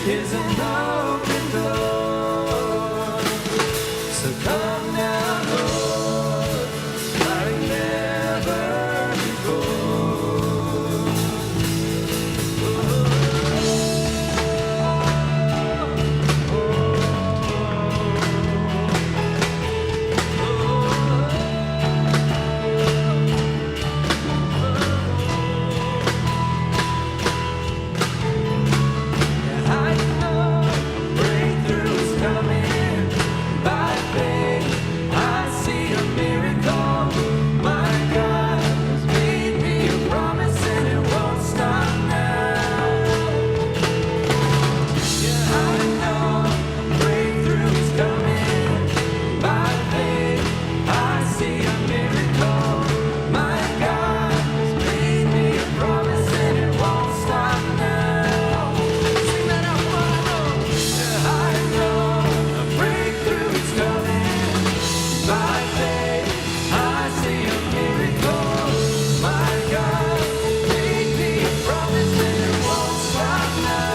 is an open door. So come now, Lord, like never before. I know breakthrough's coming by faith. I see a miracle. My God has made me a promise and it won't stop now. Yeah, I know breakthrough's coming by faith. I see a miracle. My God has made me a promise and it won't stop now. Sing that out, come on, I know. Yeah, I know a breakthrough's coming by faith. I see a miracle. My God made me a promise and it won't stop now.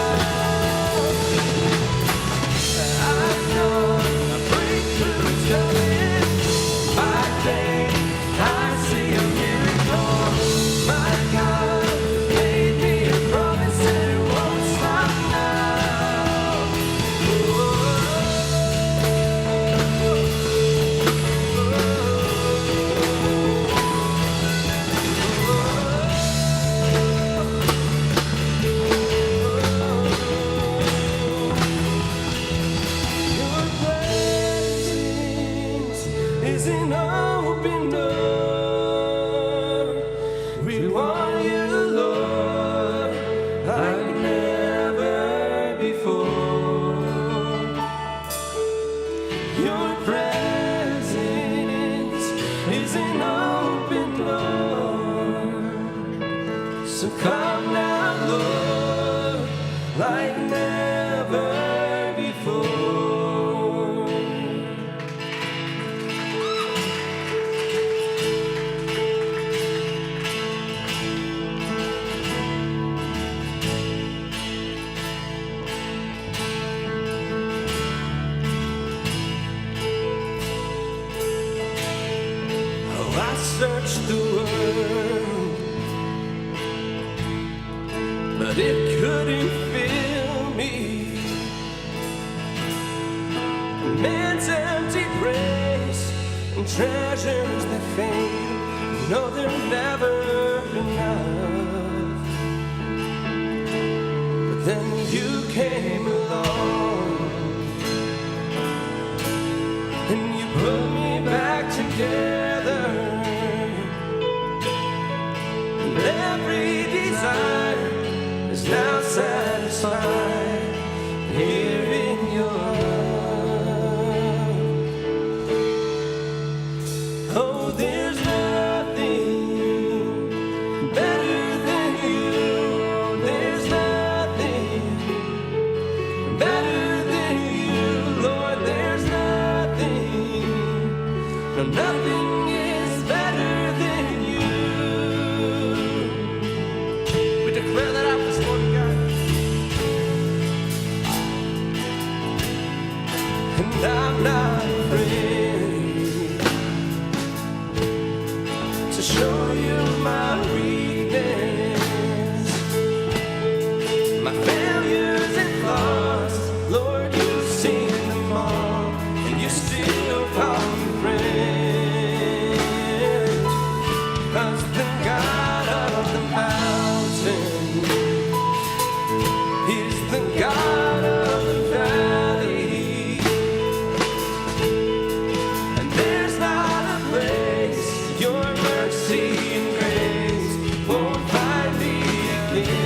I know a breakthrough's coming by faith. I see a miracle. My God made me a promise and it won't stop now. Your presence is an open door. We want you, Lord, like never before. Your presence is an open door. So come now, Lord, like never before. Oh, I searched the world, but it couldn't fill me. Man's empty praise and treasures that fade, no, they're never enough. But then you came along and you put me back together. And every desire is now satisfied here in your love. Oh, there's nothing better than you. There's nothing better than you, Lord. There's nothing, no, nothing is better than you. We declare that out this morning, God. And I'm not afraid to show you my weakness, my failures and flaws. Lord, you've seen them all, and you still call me friend. 'Cause the God of the mountain is the God of the valley, and there's not a place your mercy and grace won't find me again.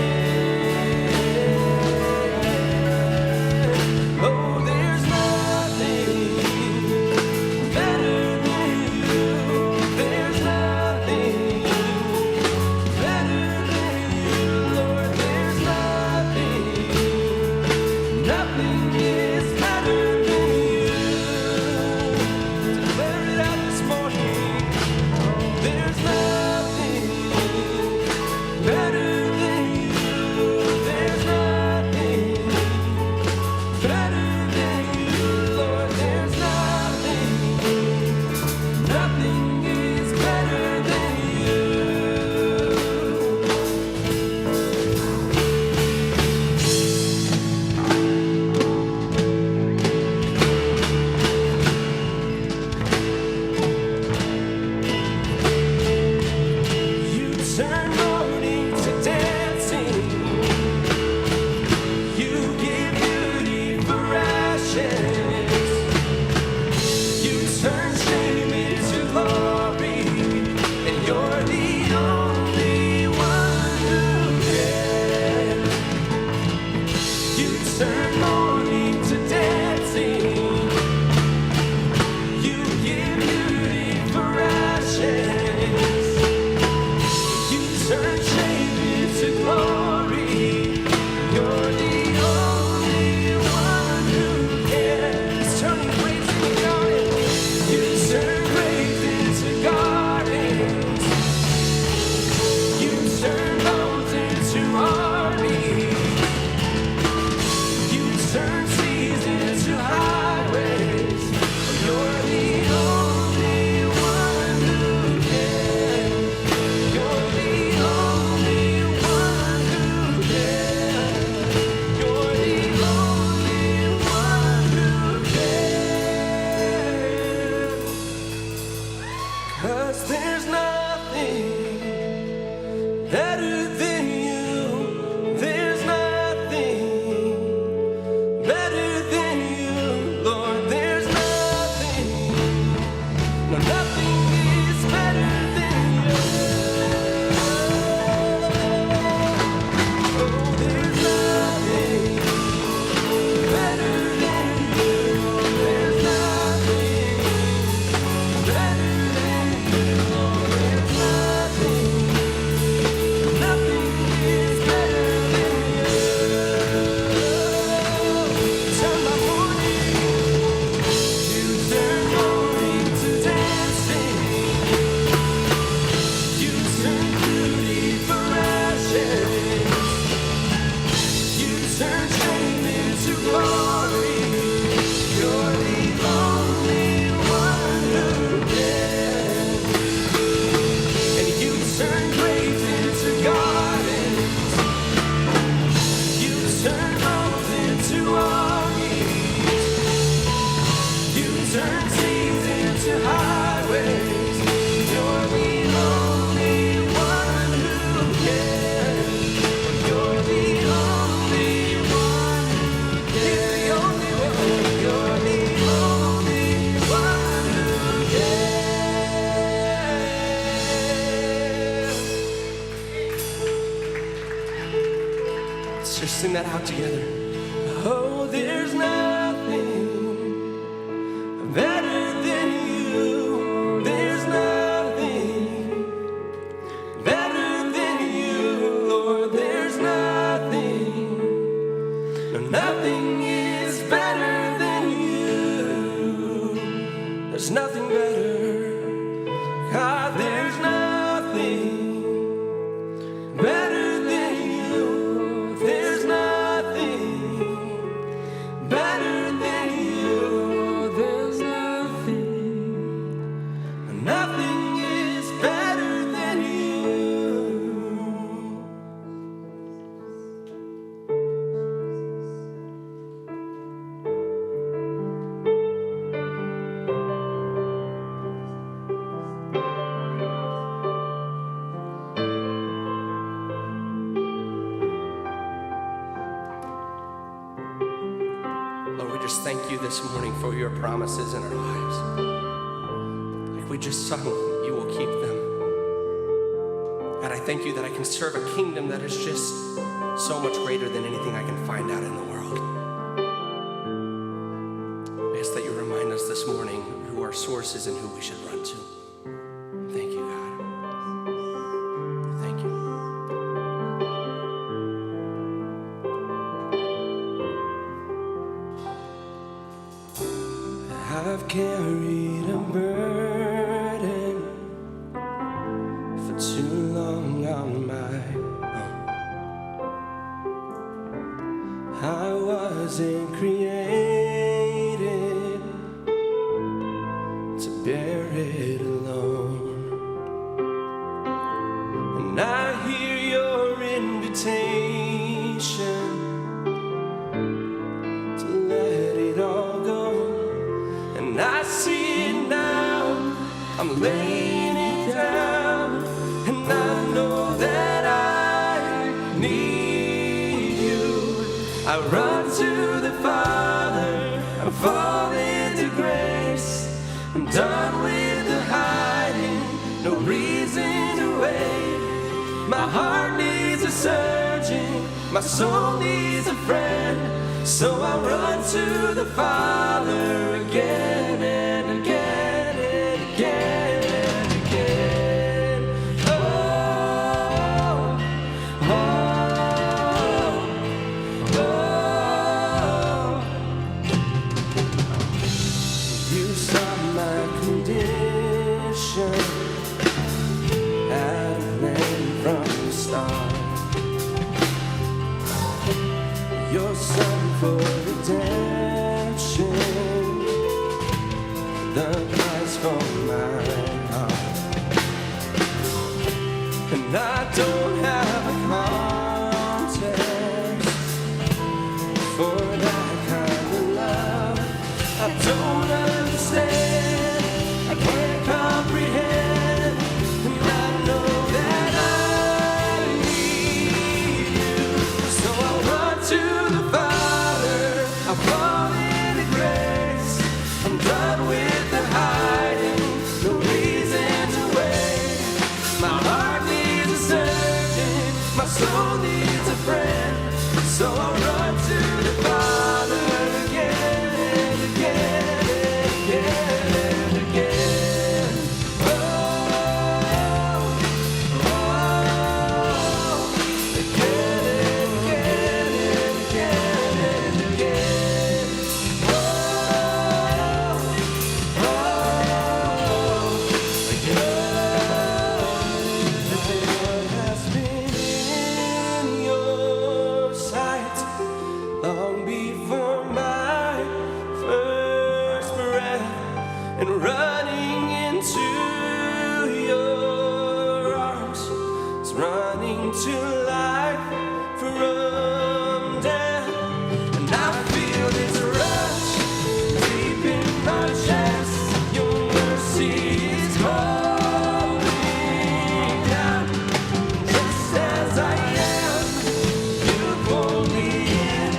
together. Oh, there's nothing better than you. There's nothing better than you, Lord. There's nothing, no, nothing is better than you. There's nothing better, God, there's nothing better than you. There's nothing better than you. There's nothing, nothing is better than you. Lord, we just thank you this morning for your promises in our lives. Like we just sung, you will keep them. God, I thank you that I can serve a kingdom that is just so much greater than anything I can find out in the world. I ask that you remind us this morning who our source is and who we should run to. Thank you, God. Thank you. I've carried a burden for too long on my own. I wasn't created to bear it alone. And I hear your invitation to let it all go. And I see it now, I'm laying it down, and I know that I need you. I run to the Father, I fall into grace. I'm done with the hiding, no reason to wait. My heart needs a surgeon, my soul needs a friend. So I run to the Father again and again and again and again. Oh, oh, oh. You saw my condition, had a plan from the start. Your son for redemption, the price for my heart. And I don't have a context for that kind of love. I don't understand, I can't comprehend, and I know that I need you. So I run to the Father, I fall into grace. I'm done with the hiding, no reason to wait. My heart needs a surgeon, my soul needs a friend. So I run to the Father again and again and again and again. Oh, oh, again and again and again and again. Oh, oh, again. What has been in your sight long before my first breath, and running into your arms is running to life from death. And I feel this rush deep in my chest. Your mercy is calling down, just as I am. You pull me in,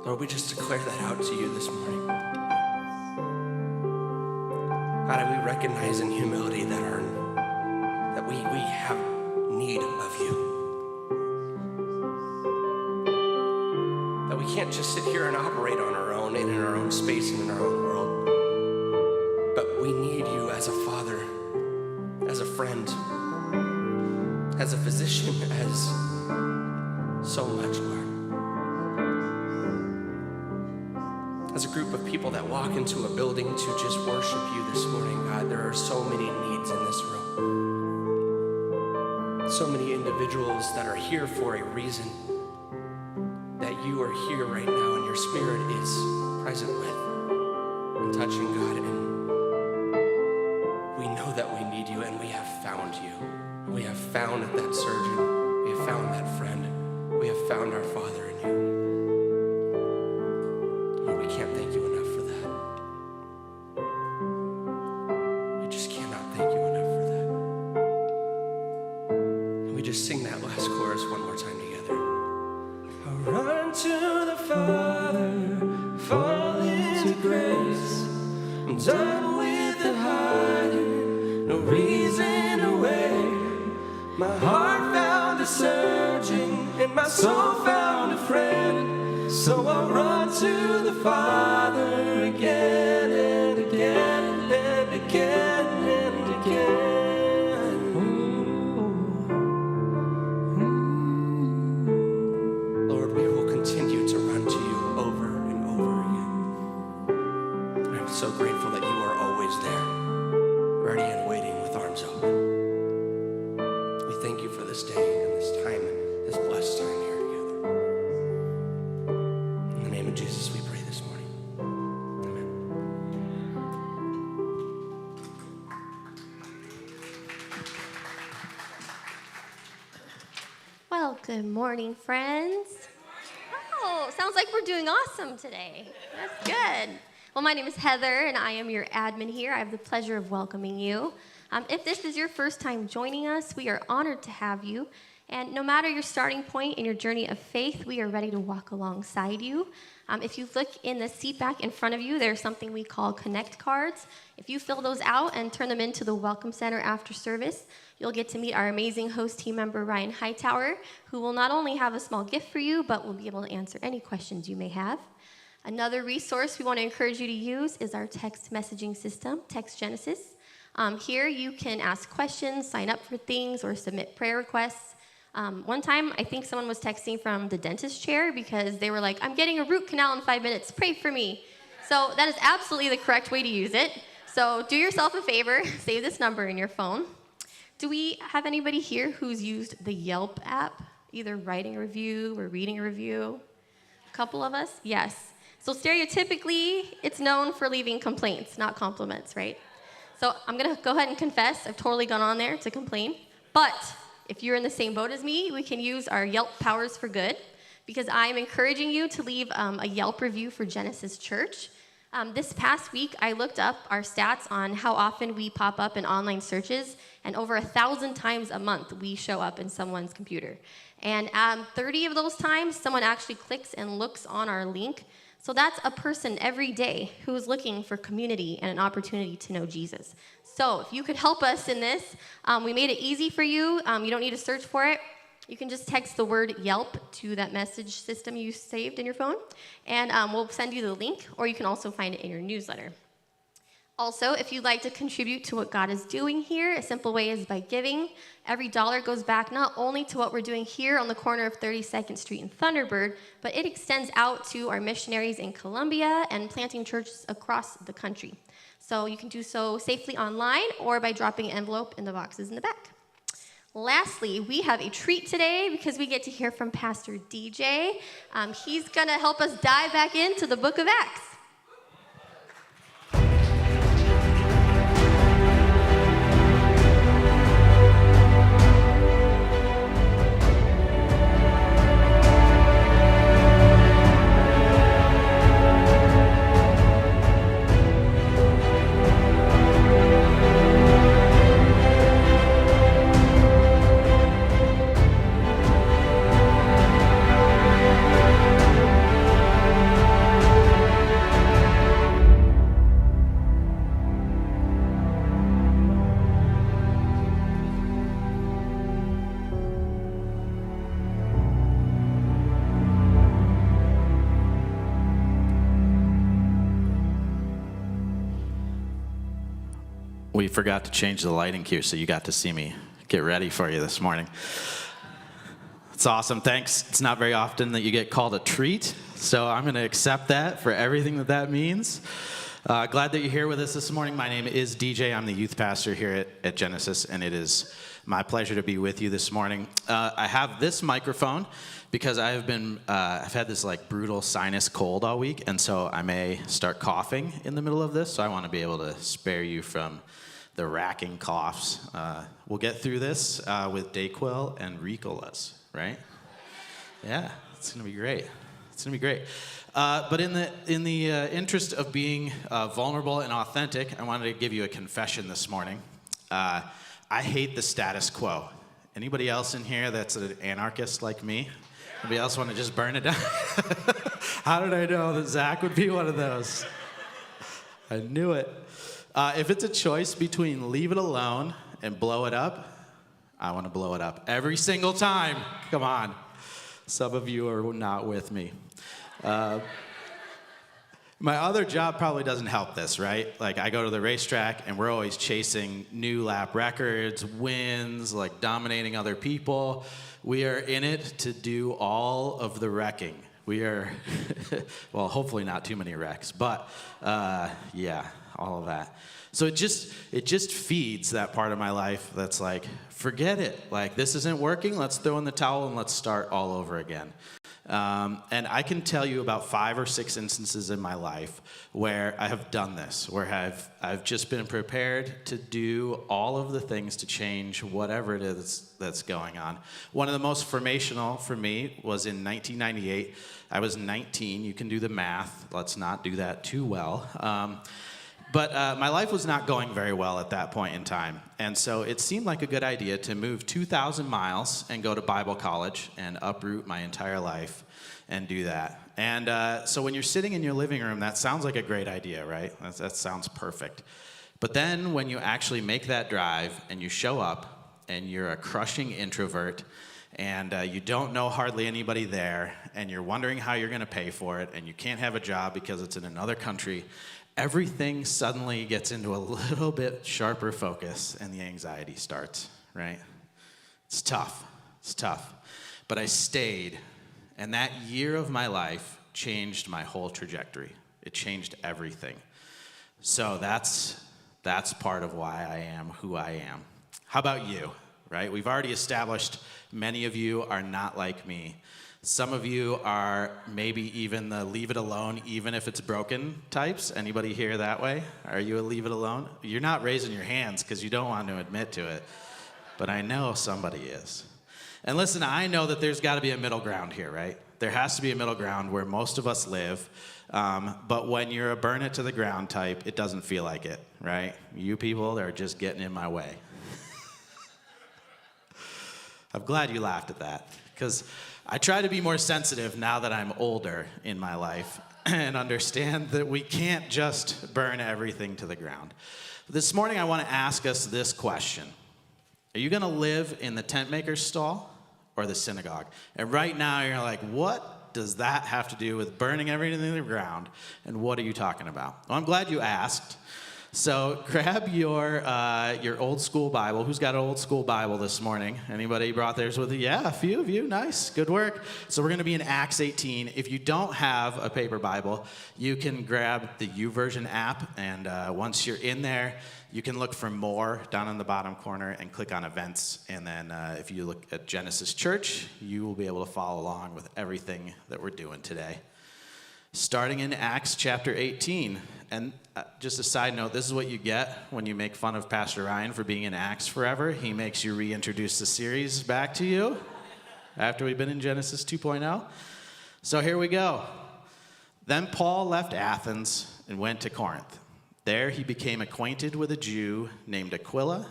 Lord, we just declare that out to you this morning. God, we recognize in humility that we have need of you. That we can't just sit here and operate on our own and in our own space and in our own world. But we need you as a father, as a friend, as a physician, as so much, Lord. As a group of people that walk into a building to just worship you this morning, God, there are so many needs in this room. So many individuals that are here for a reason, that you are here right now and your spirit is present with and touching, God. And we know that we need you, and we have found you. We have found that surgeon. We have found that friend. We have found our Father in you. Lord, we can't thank you enough for that. We just cannot thank you enough for that. And we just sing that last chorus one more time together. I run to the Father, fall into grace. I'm done with the hiding, no reason to wait. My heart found a surgeon, and my soul found a friend. So I'll run to the Father again and again and again and again. Lord, we will continue to run to you over and over again. I'm so grateful that you are always there, ready and waiting with arms open. We thank you for this day and this time, this blessed time here together. In the name of Jesus, we pray this morning. Amen. Well, good morning, friends. Oh, sounds like we're doing awesome today. That's good. Well, my name is Heather, and I am your admin here. I have the pleasure of welcoming you. If this is your first time joining us, we are honored to have you. And no matter your starting point in your journey of faith, we are ready to walk alongside you. If you look in the seat back in front of you, there's something we call Connect cards. If you fill those out and turn them into the Welcome Center after service, you'll get to meet our amazing host team member, Ryan Hightower, who will not only have a small gift for you, but will be able to answer any questions you may have. Another resource we want to encourage you to use is our text messaging system, Text Genesis. Here you can ask questions, sign up for things, or submit prayer requests. One time, I think someone was texting from the dentist chair because they were like, I'm getting a root canal in 5 minutes, pray for me. So that is absolutely the correct way to use it. So do yourself a favor, save this number in your phone. Do we have anybody here who's used the Yelp app, either writing a review or reading a review? A couple of us? Yes. So stereotypically, it's known for leaving complaints, not compliments, right? So I'm going to go ahead and confess, I've totally gone on there to complain. But if you're in the same boat as me, we can use our Yelp Powers for Good, because I'm encouraging you to leave a Yelp review for Genesis Church. This past week, I looked up our stats on how often we pop up in online searches, and over 1,000 times a month we show up in someone's computer. And 30 of those times, someone actually clicks and looks on our link. So that's a person every day who is looking for community and an opportunity to know Jesus. So if you could help us in this, we made it easy for you. You don't need to search for it. You can just text the word Yelp to that message system you saved in your phone, and we'll send you the link, or you can also find it in your newsletter. Also, if you'd like to contribute to what God is doing here, a simple way is by giving. Every dollar goes back not only to what we're doing here on the corner of 32nd Street and Thunderbird, but it extends out to our missionaries in Colombia and planting churches across the country. So you can do so safely online or by dropping an envelope in the boxes in the back. Lastly, we have a treat today because we get to hear from Pastor DJ. He's going to help us dive back into the book of Acts. We forgot to change the lighting cue, so you got to see me get ready for you this morning. It's awesome. Thanks. It's not very often that you get called a treat, so I'm going to accept that for everything that means. Glad that you're here with us this morning. My name is DJ. I'm the youth pastor here at Genesis, and it is my pleasure to be with you this morning. I have this microphone because I've had this like brutal sinus cold all week, and so I may start coughing in the middle of this, so I want to be able to spare you from the racking coughs. We'll get through this with Dayquil and Ricolas, right? Yeah, it's gonna be great. It's gonna be great. But in the interest of being vulnerable and authentic, I wanted to give you a confession this morning. I hate the status quo. Anybody else in here that's an anarchist like me? Anybody else want to just burn it down? How did I know that Zach would be one of those? I knew it. If it's a choice between leave it alone and blow it up, I want to blow it up every single time. Come on. Some of you are not with me. My other job probably doesn't help this, right? Like, I go to the racetrack, and we're always chasing new lap records, wins, like dominating other people. We are in it to do all of the wrecking. We are, well, hopefully not too many wrecks, but yeah, all of that. So it just feeds that part of my life that's like, forget it. Like, this isn't working. Let's throw in the towel and let's start all over again. And I can tell you about 5 or 6 instances in my life where I have done this, where I've just been prepared to do all of the things to change whatever it is that's going on. One of the most formational for me was in 1998. I was 19. You can do the math. Let's not do that too well. But my life was not going very well at that point in time. And so it seemed like a good idea to move 2,000 miles and go to Bible college and uproot my entire life and do that. And so when you're sitting in your living room, that sounds like a great idea, right? That sounds perfect. But then when you actually make that drive and you show up and you're a crushing introvert and you don't know hardly anybody there and you're wondering how you're going to pay for it and you can't have a job because it's in another country, everything suddenly gets into a little bit sharper focus and the anxiety starts, right? It's tough. It's tough. But I stayed, and that year of my life changed my whole trajectory. It changed everything. So that's part of why I am who I am. How about you, right? We've already established many of you are not like me. Some of you are maybe even the leave it alone, even if it's broken types. Anybody here that way? Are you a leave it alone? You're not raising your hands because you don't want to admit to it. But I know somebody is. And listen, I know that there's got to be a middle ground here, right? There has to be a middle ground where most of us live. But when you're a burn it to the ground type, it doesn't feel like it, right? You people are just getting in my way. I'm glad you laughed at that, because I try to be more sensitive now that I'm older in my life and understand that we can't just burn everything to the ground. This morning I want to ask us this question. Are you going to live in the Tentmaker stall or the synagogue? And right now you're like, what does that have to do with burning everything to the ground? And what are you talking about? Well, I'm glad you asked. So grab your old school Bible. Who's got an old school Bible this morning? Anybody brought theirs with you? Yeah, a few of you. Nice. Good work. So we're going to be in Acts 18. If you don't have a paper Bible, you can grab the YouVersion app, and once you're in there, you can look for more down in the bottom corner and click on events. And then if you look at Genesis Church, you will be able to follow along with everything that we're doing today. Starting in Acts chapter 18. And just a side note, this is what you get when you make fun of Pastor Ryan for being in Acts forever. He makes you reintroduce the series back to you after we've been in Genesis 2.0. So here we go. Then Paul left Athens and went to Corinth. There he became acquainted with a Jew named Aquila,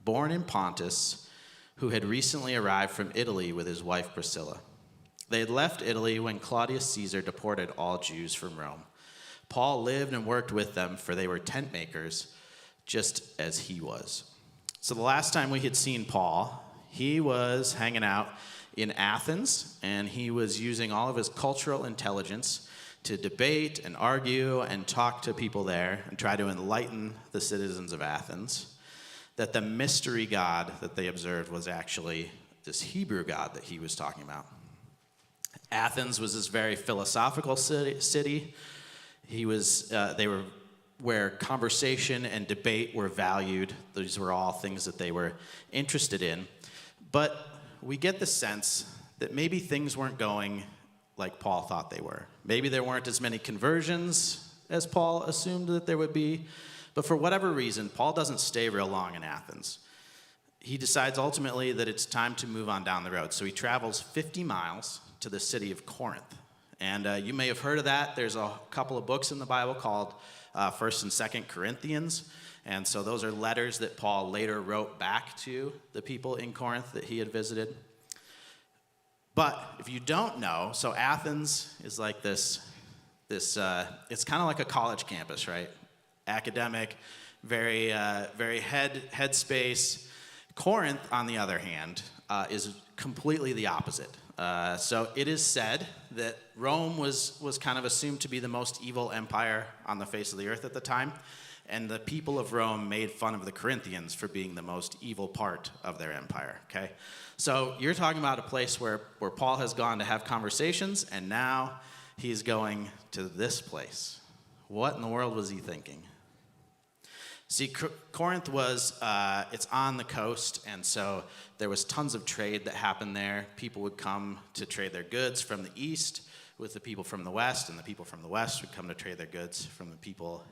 born in Pontus, who had recently arrived from Italy with his wife Priscilla. They had left Italy when Claudius Caesar deported all Jews from Rome. Paul lived and worked with them, for they were tent makers, just as he was. So the last time we had seen Paul, he was hanging out in Athens, and he was using all of his cultural intelligence to debate and argue and talk to people there and try to enlighten the citizens of Athens that the mystery God that they observed was actually this Hebrew God that he was talking about. Athens was this very philosophical city. They were where conversation and debate were valued. These were all things that they were interested in. But we get the sense that maybe things weren't going like Paul thought they were. Maybe there weren't as many conversions as Paul assumed that there would be. But for whatever reason, Paul doesn't stay real long in Athens. He decides ultimately that it's time to move on down the road. So he travels 50 miles to the city of Corinth. And you may have heard of that. There's a couple of books in the Bible called 1st and 2nd Corinthians. And so those are letters that Paul later wrote back to the people in Corinth that he had visited. But if you don't know, so Athens is like this it's kind of like a college campus, right? Academic, very headspace. Corinth, on the other hand, is completely the opposite. So it is said that Rome was kind of assumed to be the most evil empire on the face of the earth at the time, and the people of Rome made fun of the Corinthians for being the most evil part of their empire, okay? So you're talking about a place where Paul has gone to have conversations, and now he's going to this place. What in the world was he thinking? See, Corinth it's on the coast, and so there was tons of trade that happened there. People would come to trade their goods from the east with the people from the west, and the people from the west would come to trade their goods from the people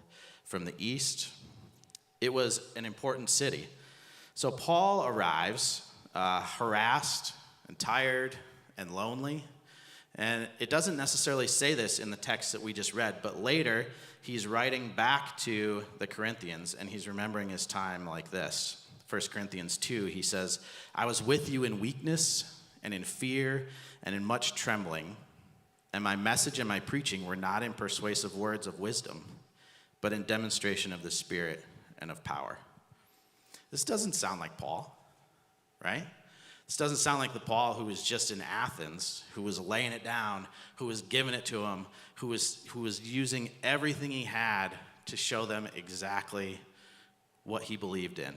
from the east. It was an important city. So Paul arrives harassed and tired and lonely, and it doesn't necessarily say this in the text that we just read, but later he's writing back to the Corinthians, and he's remembering his time like this. 1 Corinthians 2, he says, I was with you in weakness and in fear and in much trembling, and my message and my preaching were not in persuasive words of wisdom, but in demonstration of the Spirit and of power. This doesn't sound like Paul, right? This doesn't sound like the Paul who was just in Athens, who was laying it down, who was giving it to him, who was using everything he had to show them exactly what he believed in.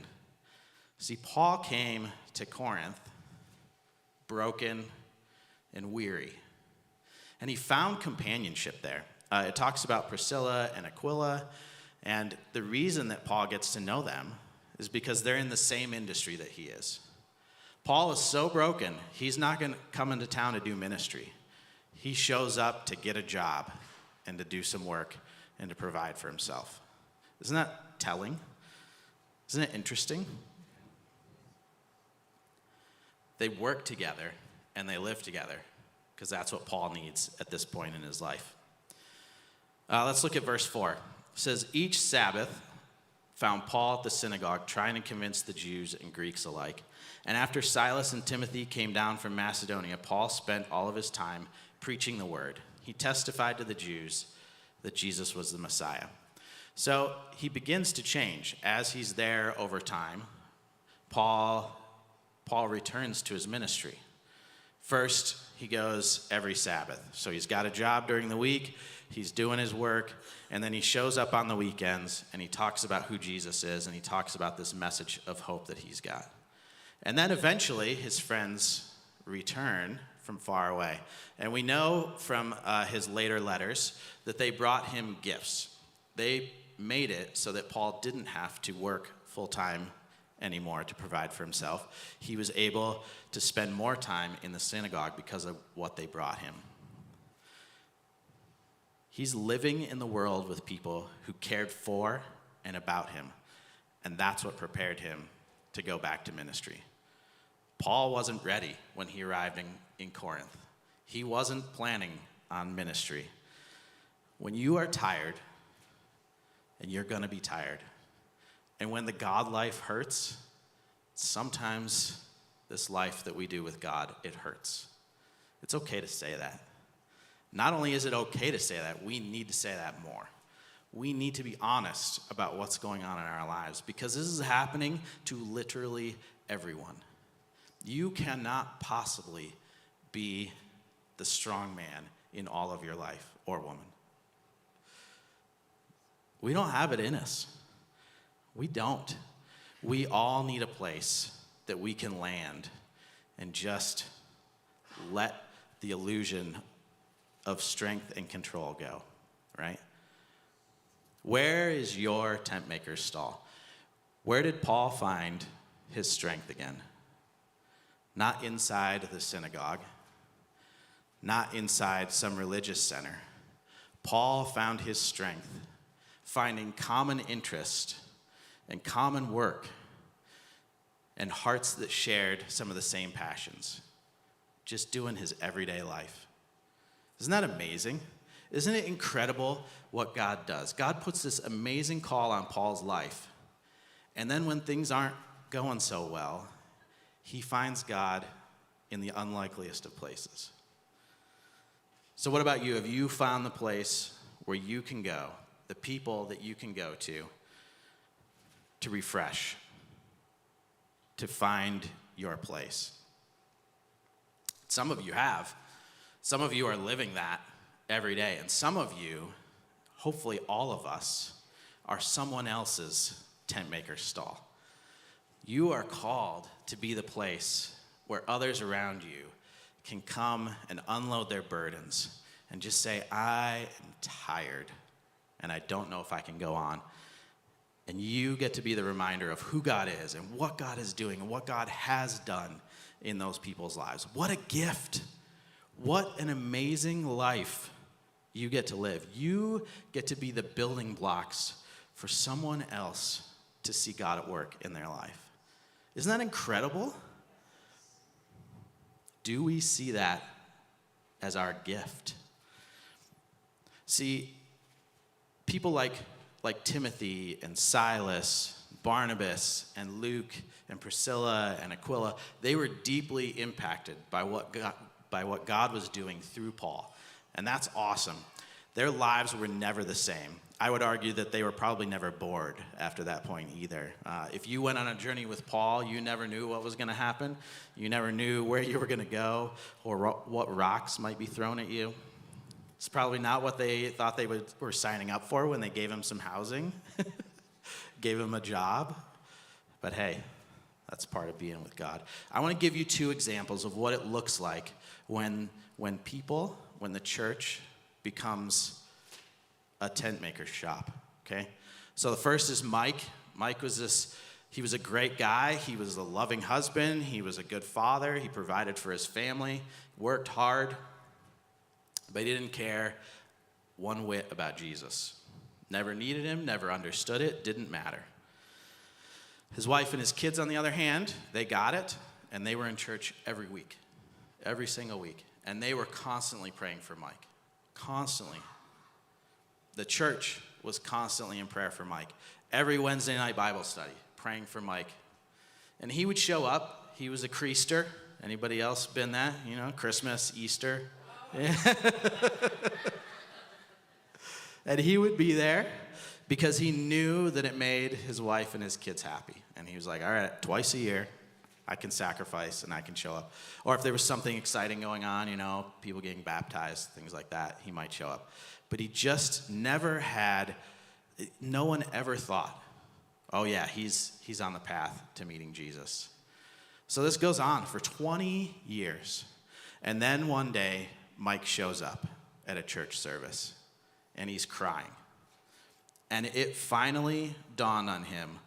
See, Paul came to Corinth broken and weary, and he found companionship there. It talks about Priscilla and Aquila, and the reason that Paul gets to know them is because they're in the same industry that he is. Paul is so broken, he's not going to come into town to do ministry. He shows up to get a job and to do some work and to provide for himself. Isn't that telling? Isn't it interesting? They work together and they live together because that's what Paul needs at this point in his life. Let's look at verse 4. It says, each Sabbath found Paul at the synagogue trying to convince the Jews and Greeks alike. And after Silas and Timothy came down from Macedonia, Paul spent all of his time preaching the word. He testified to the Jews that Jesus was the Messiah. So he begins to change. As he's there over time, Paul returns to his ministry. First, he goes every Sabbath. So he's got a job during the week, he's doing his work, and then he shows up on the weekends, and he talks about who Jesus is, and he talks about this message of hope that he's got. And then eventually, his friends return from far away. And we know from his later letters that they brought him gifts. They made it so that Paul didn't have to work full-time anymore to provide for himself. He was able to spend more time in the synagogue because of what they brought him. He's living in the world with people who cared for and about him, and that's what prepared him to go back to ministry. Paul wasn't ready when he arrived in Corinth. He wasn't planning on ministry. When you are tired, and you're going to be tired, and when the God life hurts, sometimes this life that we do with God, it hurts. It's okay to say that. Not only is it okay to say that, we need to say that more. We need to be honest about what's going on in our lives because this is happening to literally everyone. You cannot possibly be the strong man in all of your life or woman. We don't have it in us. We don't. We all need a place that we can land and just let the illusion of strength and control go, right? Where is your Tentmaker's stall? Where did Paul find his strength again? Not inside the synagogue, not inside some religious center. Paul found his strength finding common interest and common work and hearts that shared some of the same passions, just doing his everyday life. Isn't that amazing? Isn't it incredible what God does? God puts this amazing call on Paul's life, and then when things aren't going so well, he finds God in the unlikeliest of places. So what about you? Have you found the place where you can go, the people that you can go to refresh, to find your place? Some of you have. Some of you are living that every day. And some of you, hopefully all of us, are someone else's Tentmaker stall. You are called to be the place where others around you can come and unload their burdens and just say, I am tired and I don't know if I can go on. And you get to be the reminder of who God is and what God is doing and what God has done in those people's lives. What a gift. What an amazing life you get to live. You get to be the building blocks for someone else to see God at work in their life. Isn't that incredible? Do we see that as our gift? See, people like Timothy and Silas, Barnabas and Luke and Priscilla and Aquila, they were deeply impacted by what God was doing through Paul. And that's awesome. Their lives were never the same. I would argue that they were probably never bored after that point either. If you went on a journey with Paul, you never knew what was going to happen. You never knew where you were going to go or what rocks might be thrown at you. It's probably not what they thought they were signing up for when they gave him some housing, gave him a job. But hey, that's part of being with God. I want to give you two examples of what it looks like when the church becomes a Tentmaker shop, okay? So the first is Mike. Mike he was a great guy. He was a loving husband. He was a good father. He provided for his family, worked hard, but he didn't care one whit about Jesus. Never needed him, never understood it, didn't matter. His wife and his kids, on the other hand, they got it, and they were in church every week, every single week. And they were constantly praying for Mike, constantly. The church was constantly in prayer for Mike. Every Wednesday night Bible study, praying for Mike. And he would show up. He was a creaster. Anybody else been that? You know, Christmas, Easter. And he would be there because he knew that it made his wife and his kids happy. And he was like, all right, twice a year, I can sacrifice and I can show up. Or if there was something exciting going on, you know, people getting baptized, things like that, he might show up. But he just never no one ever thought, oh yeah, he's on the path to meeting Jesus. So this goes on for 20 years. And then one day, Mike shows up at a church service, and he's crying. And it finally dawned on him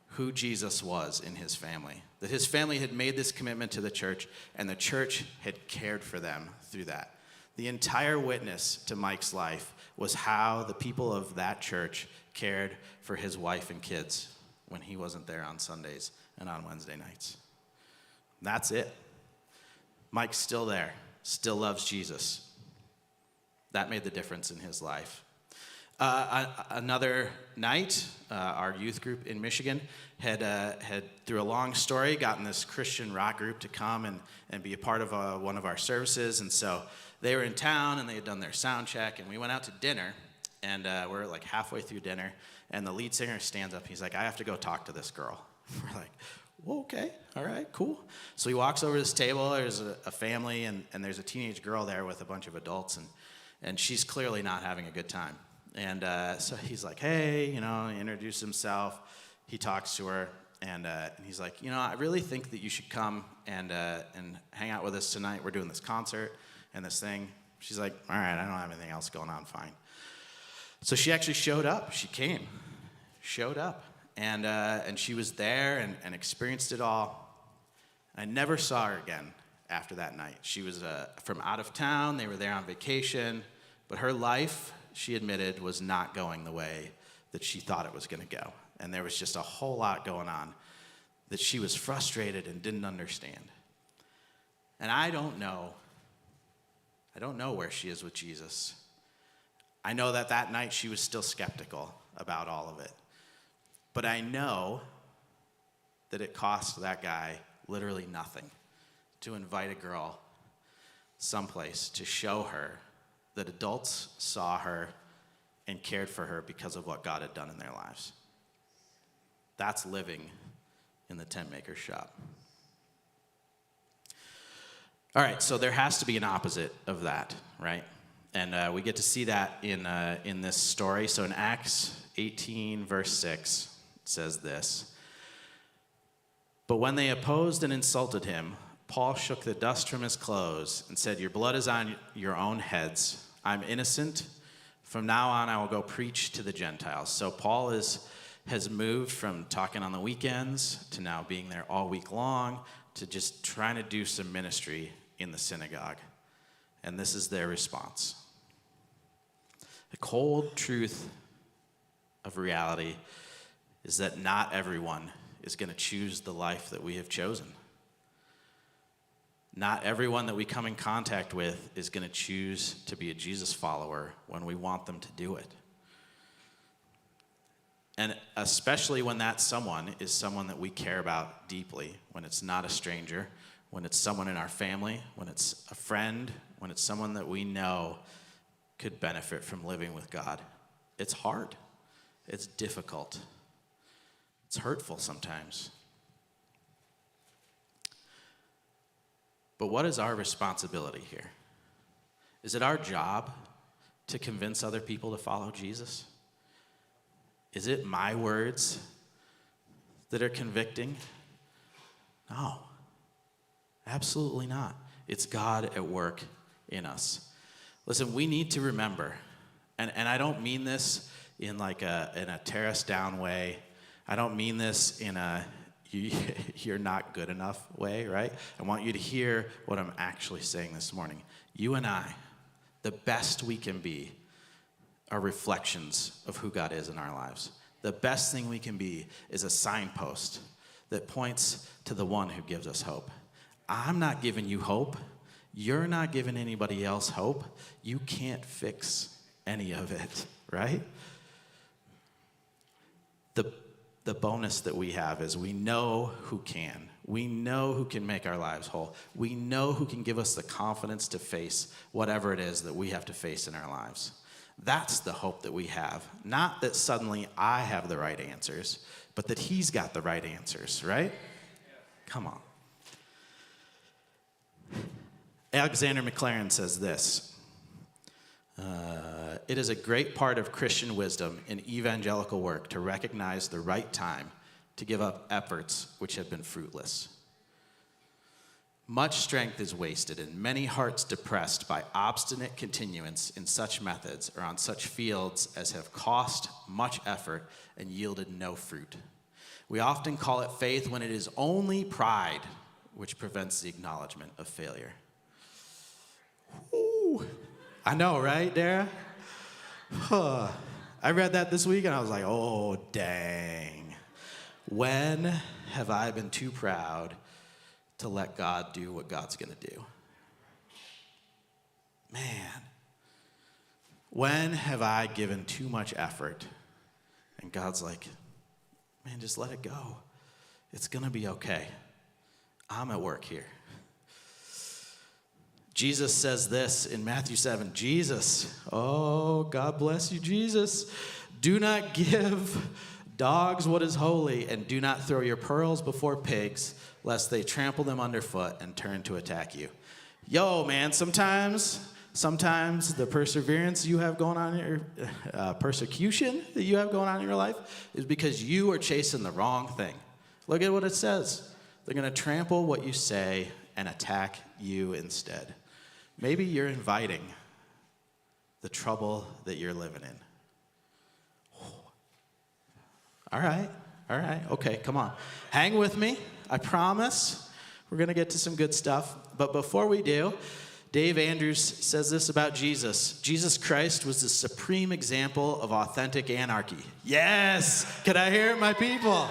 who Jesus was in his family. That his family had made this commitment to the church, and the church had cared for them through that. The entire witness to Mike's life was how the people of that church cared for his wife and kids when he wasn't there on Sundays and on Wednesday nights. That's it. Mike's still there, still loves Jesus. That made the difference in his life. Another night, our youth group in Michigan had through a long story, gotten this Christian rock group to come and be a part of one of our services. And so they were in town, and they had done their sound check, and we went out to dinner, and we're like halfway through dinner, and the lead singer stands up. He's like, I have to go talk to this girl. We're like, well, okay, all right, cool. So he walks over to this table. There's a family, and there's a teenage girl there with a bunch of adults, and she's clearly not having a good time. And so he's like, hey, he introduced himself. He talks to her, and he's like, I really think that you should come and hang out with us tonight. We're doing this concert and this thing. She's like, all right, I don't have anything else going on, fine. So she actually showed up. She showed up, and she was there and experienced it all. I never saw her again after that night. She was from out of town. They were there on vacation, but her life, she admitted, was not going the way that she thought it was going to go. And there was just a whole lot going on that she was frustrated and didn't understand. And I don't know where she is with Jesus. I know that night she was still skeptical about all of it. But I know that it cost that guy literally nothing to invite a girl someplace to show her that adults saw her and cared for her because of what God had done in their lives. That's living in the Tentmaker shop. All right, so there has to be an opposite of that, right? And we get to see that in this story. So in Acts 18, verse 6, it says this. But when they opposed and insulted him, Paul shook the dust from his clothes and said, your blood is on your own heads. I'm innocent. From now on, I will go preach to the Gentiles. So Paul has moved from talking on the weekends to now being there all week long to just trying to do some ministry in the synagogue. And this is their response. The cold truth of reality is that not everyone is going to choose the life that we have chosen. Not everyone that we come in contact with is going to choose to be a Jesus follower when we want them to do it. And especially when that someone is someone that we care about deeply, when it's not a stranger, when it's someone in our family, when it's a friend, when it's someone that we know could benefit from living with God. It's hard. It's difficult. It's hurtful sometimes. But what is our responsibility here? Is it our job to convince other people to follow Jesus? Is it my words that are convicting? No, absolutely not. It's God at work in us. Listen, we need to remember, and I don't mean this in like in a tear us down way. I don't mean this in a you're not good enough way, right? I want you to hear what I'm actually saying this morning. You and I, the best we can be, are reflections of who God is in our lives. The best thing we can be is a signpost that points to the one who gives us hope. I'm not giving you hope. You're not giving anybody else hope. You can't fix any of it, right? The bonus that we have is we know who can. We know who can make our lives whole. We know who can give us the confidence to face whatever it is that we have to face in our lives. That's the hope that we have. Not that suddenly I have the right answers, but that he's got the right answers, right? Come on. Alexander McLaren says this. It is a great part of Christian wisdom in evangelical work to recognize the right time to give up efforts which have been fruitless. Much strength is wasted and many hearts depressed by obstinate continuance in such methods or on such fields as have cost much effort and yielded no fruit. We often call it faith when it is only pride which prevents the acknowledgement of failure. Ooh. I know, right, Dara? I read that this week and I was like, oh, dang. When have I been too proud to let God do what God's going to do? Man. When have I given too much effort and God's like, man, just let it go. It's going to be okay. I'm at work here. Jesus says this in Matthew 7. Jesus, oh, God bless you, Jesus. Do not give dogs what is holy, and do not throw your pearls before pigs, lest they trample them underfoot and turn to attack you. Yo, man, sometimes Sometimes the perseverance you have going on in your persecution that you have going on in your life is because you are chasing the wrong thing. Look at what it says. They're going to trample what you say and attack you instead. Maybe you're inviting the trouble that you're living in. All right, okay, come on. Hang with me, I promise. We're going to get to some good stuff. But before we do, Dave Andrews says this about Jesus. Jesus Christ was the supreme example of authentic anarchy. Yes! Can I hear it, my people?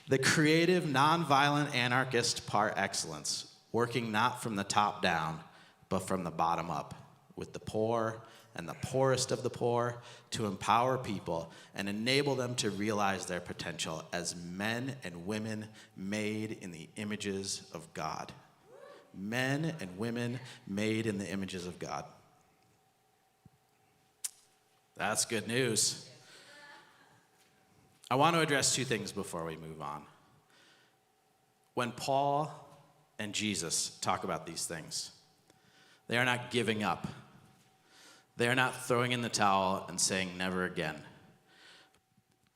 The creative, nonviolent anarchist par excellence, working not from the top down, but from the bottom up, with the poor and the poorest of the poor, to empower people and enable them to realize their potential as men and women made in the images of God. Men and women made in the images of God. That's good news. I want to address two things before we move on. When Paul and Jesus talk about these things, they are not giving up. They are not throwing in the towel and saying never again.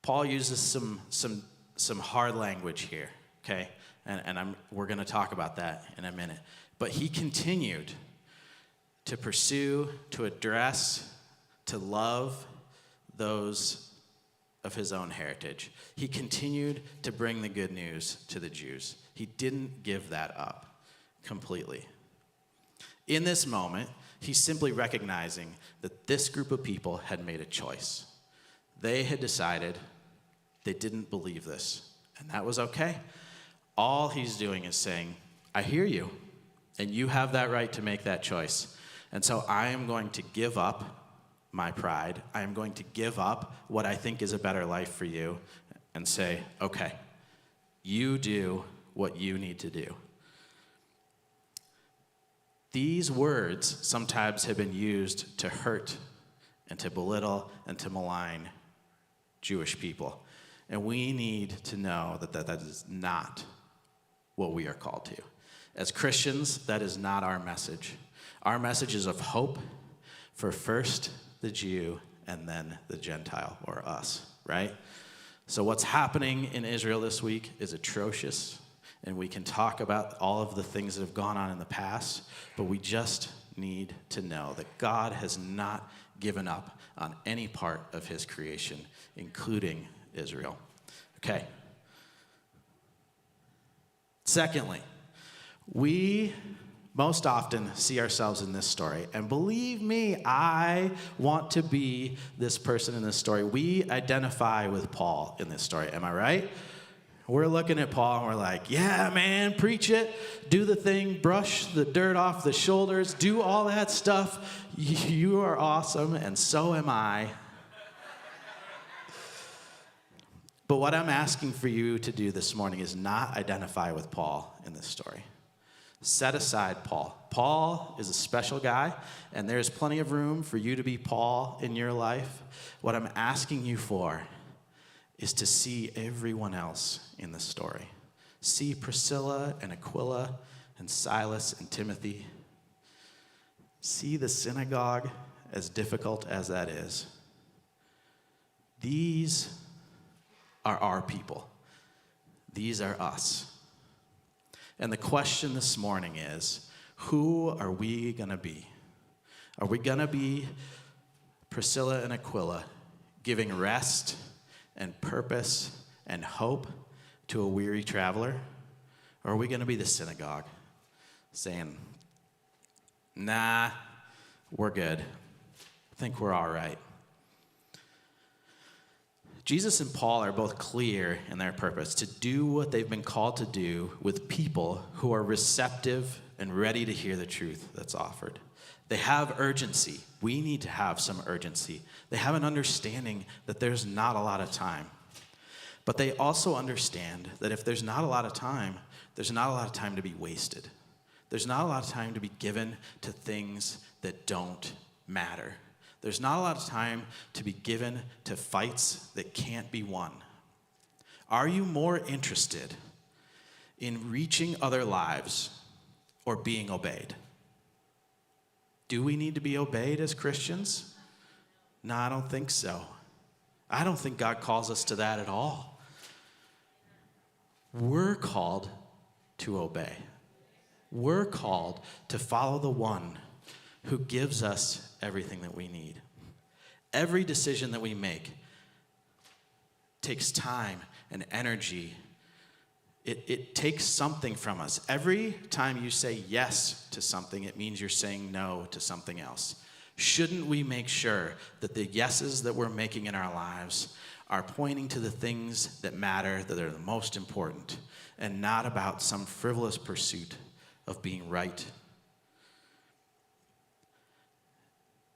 Paul uses some hard language here, okay? And we're going to talk about that in a minute. But he continued to pursue, to address, to love those of his own heritage. He continued to bring the good news to the Jews. He didn't give that up completely. In this moment, he's simply recognizing that this group of people had made a choice. They had decided they didn't believe this, and that was okay. All he's doing is saying, I hear you, and you have that right to make that choice. And so I am going to give up my pride. I am going to give up what I think is a better life for you and say, okay, you do what you need to do. These words sometimes have been used to hurt and to belittle and to malign Jewish people. And we need to know that is not what we are called to. As Christians, that is not our message. Our message is of hope for first the Jew and then the Gentile, or us, right? So what's happening in Israel this week is atrocious, and we can talk about all of the things that have gone on in the past, but we just need to know that God has not given up on any part of his creation, including Israel. Okay. Secondly, we most often see ourselves in this story. And believe me, I want to be this person in this story. We identify with Paul in this story. Am I right? We're looking at Paul and we're like, yeah, man, preach it. Do the thing. Brush the dirt off the shoulders. Do all that stuff. You are awesome, and so am I. But what I'm asking for you to do this morning is not identify with Paul in this story. Set aside Paul. Paul is a special guy, and there's plenty of room for you to be Paul in your life. What I'm asking you for is to see everyone else in the story. See Priscilla and Aquila and Silas and Timothy. See the synagogue, as difficult as that is. These are our people. These are us. And the question this morning is, who are we going to be? Are we going to be Priscilla and Aquila, giving rest and purpose and hope to a weary traveler? Or are we going to be the synagogue, saying, nah, we're good. I think we're all right. Jesus and Paul are both clear in their purpose to do what they've been called to do with people who are receptive and ready to hear the truth that's offered. They have urgency. We need to have some urgency. They have an understanding that there's not a lot of time. But they also understand that if there's not a lot of time, there's not a lot of time to be wasted. There's not a lot of time to be given to things that don't matter. There's not a lot of time to be given to fights that can't be won. Are you more interested in reaching other lives or being obeyed? Do we need to be obeyed as Christians? No, I don't think so. I don't think God calls us to that at all. We're called to obey. We're called to follow the one who gives us everything that we need. Every decision that we make takes time and energy. It takes something from us. Every time you say yes to something, it means you're saying no to something else. Shouldn't we make sure that the yeses that we're making in our lives are pointing to the things that matter, that are the most important, and not about some frivolous pursuit of being right?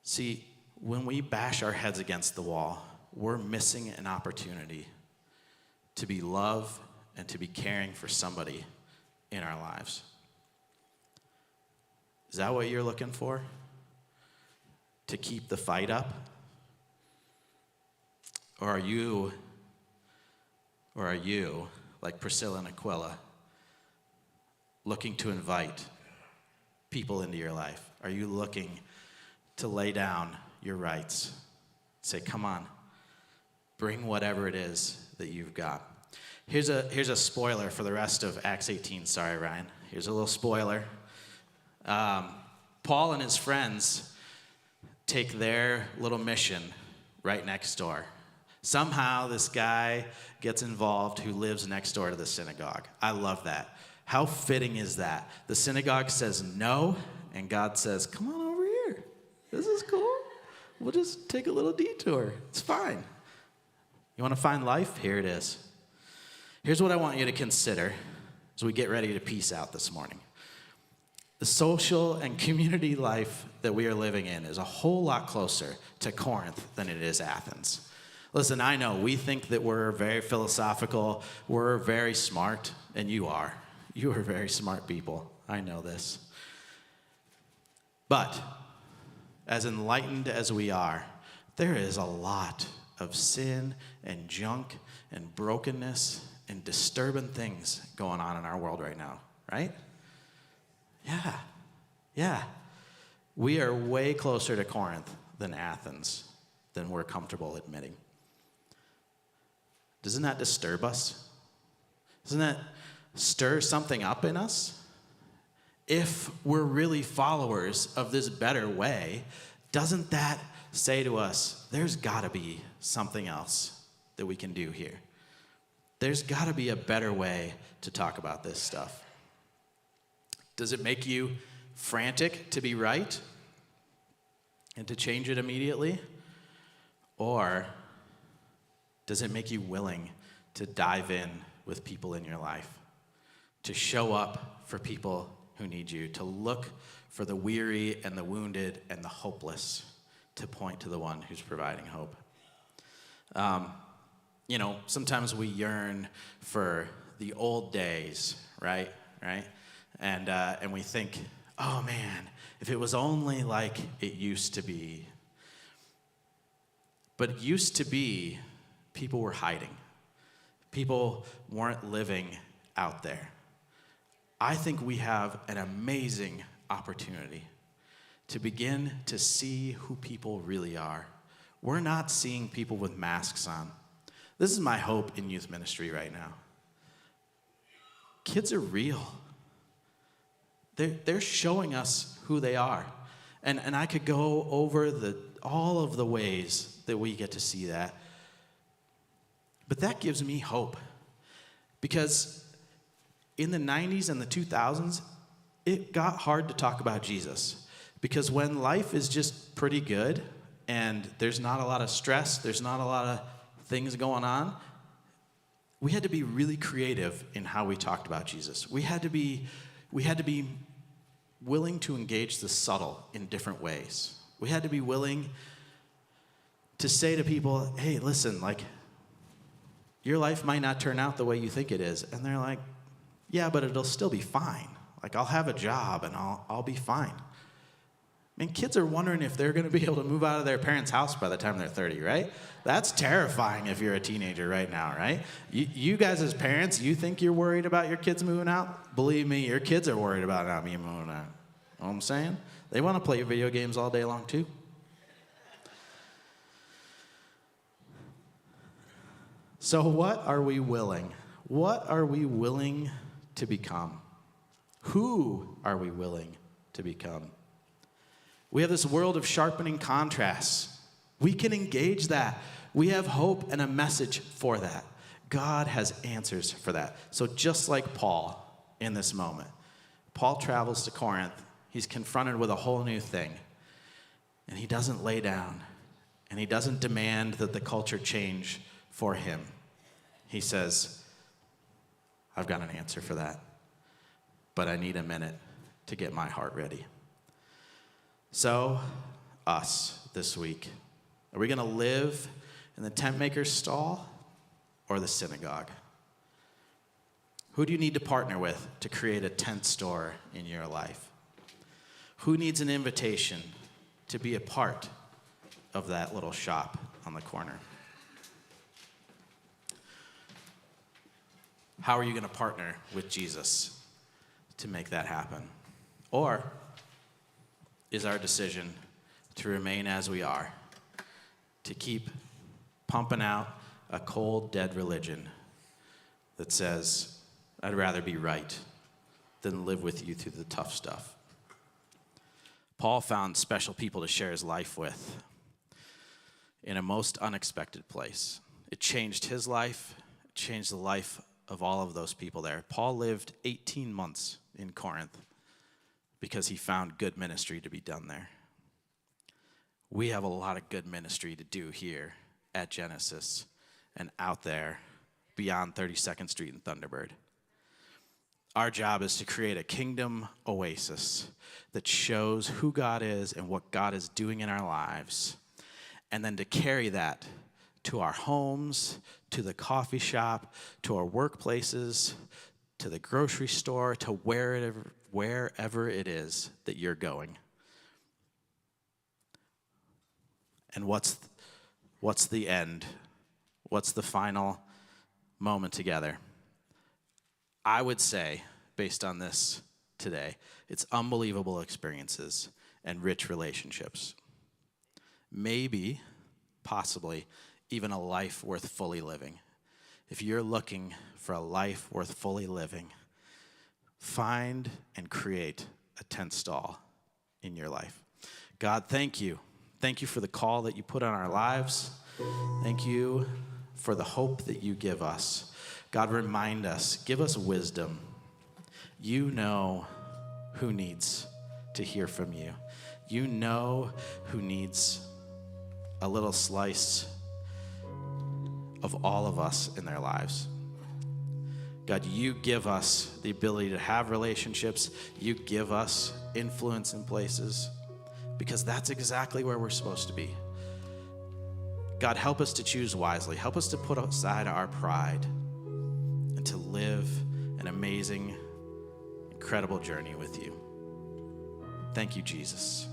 See, when we bash our heads against the wall, we're missing an opportunity to be love and to be caring for somebody in our lives. Is that what you're looking for? To keep the fight up? Or are you, like Priscilla and Aquila, looking to invite people into your life? Are you looking to lay down your rights? Say, come on, bring whatever it is that you've got. Here's a spoiler for the rest of Acts 18. Sorry, Ryan. Here's a little spoiler. Paul and his friends take their little mission right next door. Somehow this guy gets involved who lives next door to the synagogue. I love that. How fitting is that? The synagogue says no, and God says, come on over here. This is cool. We'll just take a little detour. It's fine. You want to find life? Here it is. Here's what I want you to consider as we get ready to peace out this morning. The social and community life that we are living in is a whole lot closer to Corinth than it is Athens. Listen, I know we think that we're very philosophical, we're very smart, and you are. You are very smart people. I know this. But as enlightened as we are, there is a lot of sin and junk and brokenness and disturbing things going on in our world right now, right? Yeah. We are way closer to Corinth than Athens than we're comfortable admitting. Doesn't that disturb us? Doesn't that stir something up in us? If we're really followers of this better way, doesn't that say to us, there's got to be something else that we can do here? There's got to be a better way to talk about this stuff. Does it make you frantic to be right and to change it immediately? Or does it make you willing to dive in with people in your life, to show up for people who need you, to look for the weary and the wounded and the hopeless, to point to the one who's providing hope? Sometimes we yearn for the old days, right? And we think, oh man, if it was only like it used to be. But it used to be, people were hiding. People weren't living out there. I think we have an amazing opportunity to begin to see who people really are. We're not seeing people with masks on. This is my hope in youth ministry right now. Kids are real. They're showing us who they are. And I could go over all of the ways that we get to see that. But that gives me hope. Because in the 90s and the 2000s, it got hard to talk about Jesus. Because when life is just pretty good and there's not a lot of stress, there's not a lot of things going on, we had to be really creative in how we talked about Jesus. We had to be willing to engage the subtle in different ways. We had to be willing to say to people, hey, listen, your life might not turn out the way you think it is. And they're like, yeah, but it'll still be fine. I'll have a job and I'll be fine. Kids are wondering if they're going to be able to move out of their parents' house by the time they're 30, right? That's terrifying if you're a teenager right now, right? You guys as parents, you think you're worried about your kids moving out? Believe me, your kids are worried about not being moving out. Know what I'm saying? They want to play video games all day long too. So what are we willing? What are we willing to become? Who are we willing to become? We have this world of sharpening contrasts. We can engage that. We have hope and a message for that. God has answers for that. So just like Paul in this moment, Paul travels to Corinth. He's confronted with a whole new thing. And he doesn't lay down. And he doesn't demand that the culture change for him. He says, I've got an answer for that. But I need a minute to get my heart ready. So, us this week. Are we going to live in the Tentmaker's stall or the synagogue? Who do you need to partner with to create a tent store in your life? Who needs an invitation to be a part of that little shop on the corner? How are you going to partner with Jesus to make that happen? Or is our decision to remain as we are, to keep pumping out a cold, dead religion that says, I'd rather be right than live with you through the tough stuff? Paul found special people to share his life with in a most unexpected place. It changed his life, it changed the life of all of those people there. Paul lived 18 months in Corinth because he found good ministry to be done there. We have a lot of good ministry to do here at Genesis and out there beyond 32nd Street and Thunderbird. Our job is to create a kingdom oasis that shows who God is and what God is doing in our lives, and then to carry that to our homes, to the coffee shop, to our workplaces, to the grocery store, to wherever it is that you're going. And what's the end? What's the final moment together? I would say, based on this today, it's unbelievable experiences and rich relationships. Maybe, possibly, even a life worth fully living. If you're looking for a life worth fully living, find and create a tent stall in your life. God, thank you. Thank you for the call that you put on our lives. Thank you for the hope that you give us. God, remind us, give us wisdom. You know who needs to hear from you. You know who needs a little slice of all of us in their lives. God, you give us the ability to have relationships. You give us influence in places because that's exactly where we're supposed to be. God, help us to choose wisely. Help us to put aside our pride and to live an amazing, incredible journey with you. Thank you, Jesus.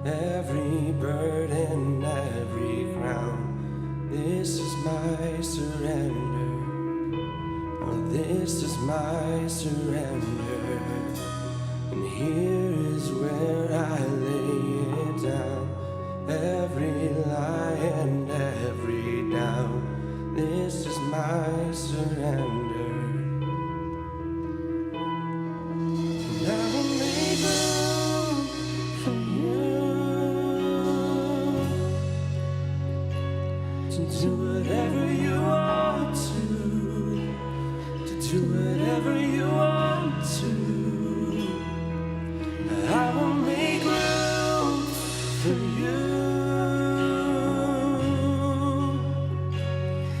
Every burden, every crown. This is my surrender. Oh, this is my surrender. And here is where I lay it down. Every lie and every doubt. This is my surrender. And I will make room for you. To do whatever you want to do whatever you want to. I will make room for you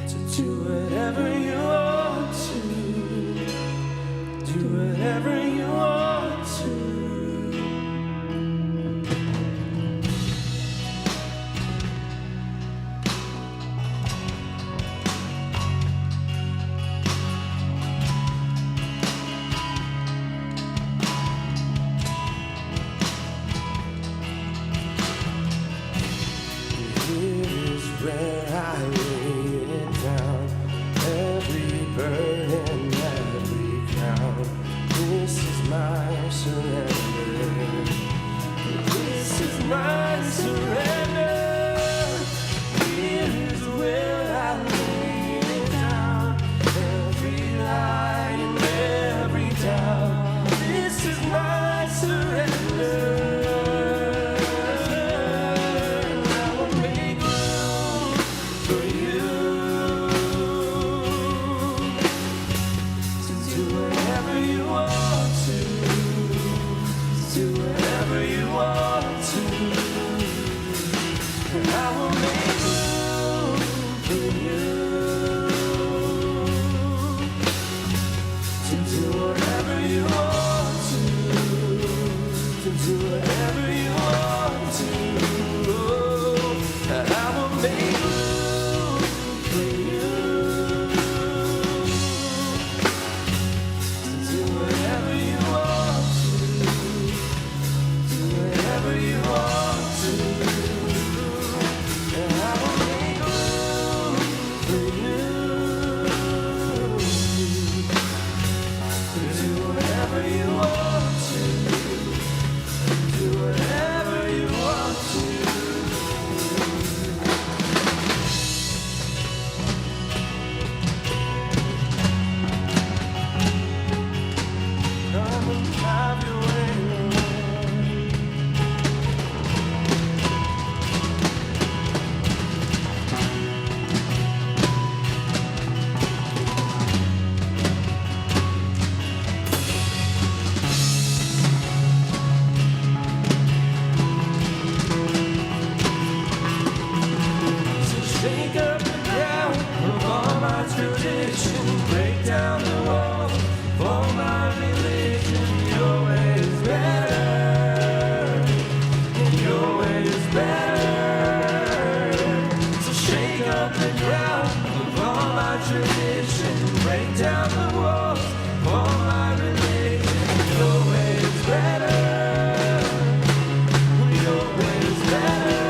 to do whatever you want to. Do whatever you want to. Here's where I lay it down. Every burden, every crown. This is my surrender. This is my surrender. Here's where I lay it down. Every lie and every doubt. This is my surrender. I will make room for you to do whatever you want to. Do whatever you want to. And I will make room for you to do whatever you want to. To do whatever you want to. And I will make room for you to do whatever you want to. Do whatever you want to. And I will make room for you to do whatever you want to. Do whatever you want to. Come and have your way, Lord. So shake up the ground of all my tradition, break down the walls of all my religion. Your way is better, and your way is better. So shake up the ground of all my tradition, break down the walls of all my religion. Your way is better, your way is better.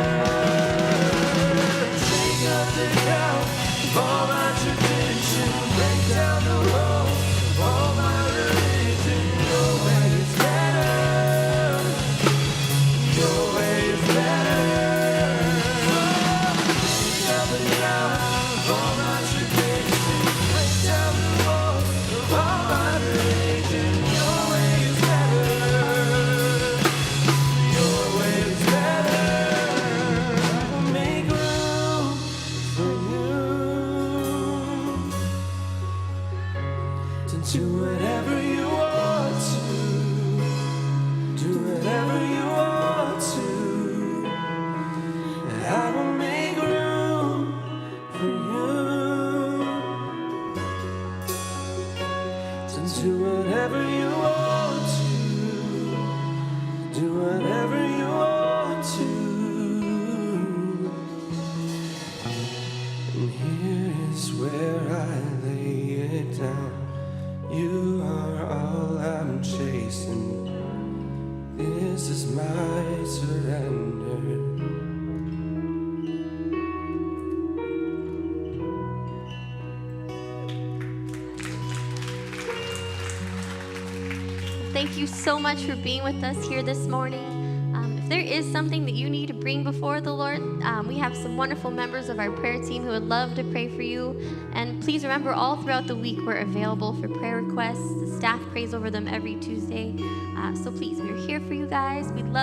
Shake up the ground of all my tradition, break down the walls of all my religion. Your way is better, your way is better. Shake up the ground of all my tradition, break down the walls of all my religion. Your way is better, your way is better. I will make room for you to do whatever you want to. Do whatever you want to. And I will make room for you to do whatever you want to. Do whatever you want to. And here is where I lay it down. You are all I'm chasing. This is my surrender. Thank you so much for being with us here this morning. If there is something that you need to bring before the Lord, we have some wonderful members of our prayer team who would love to pray for you. And please remember, all throughout the week, we're available for prayer requests. The staff prays over them every Tuesday. So please, we're here for you guys. We'd love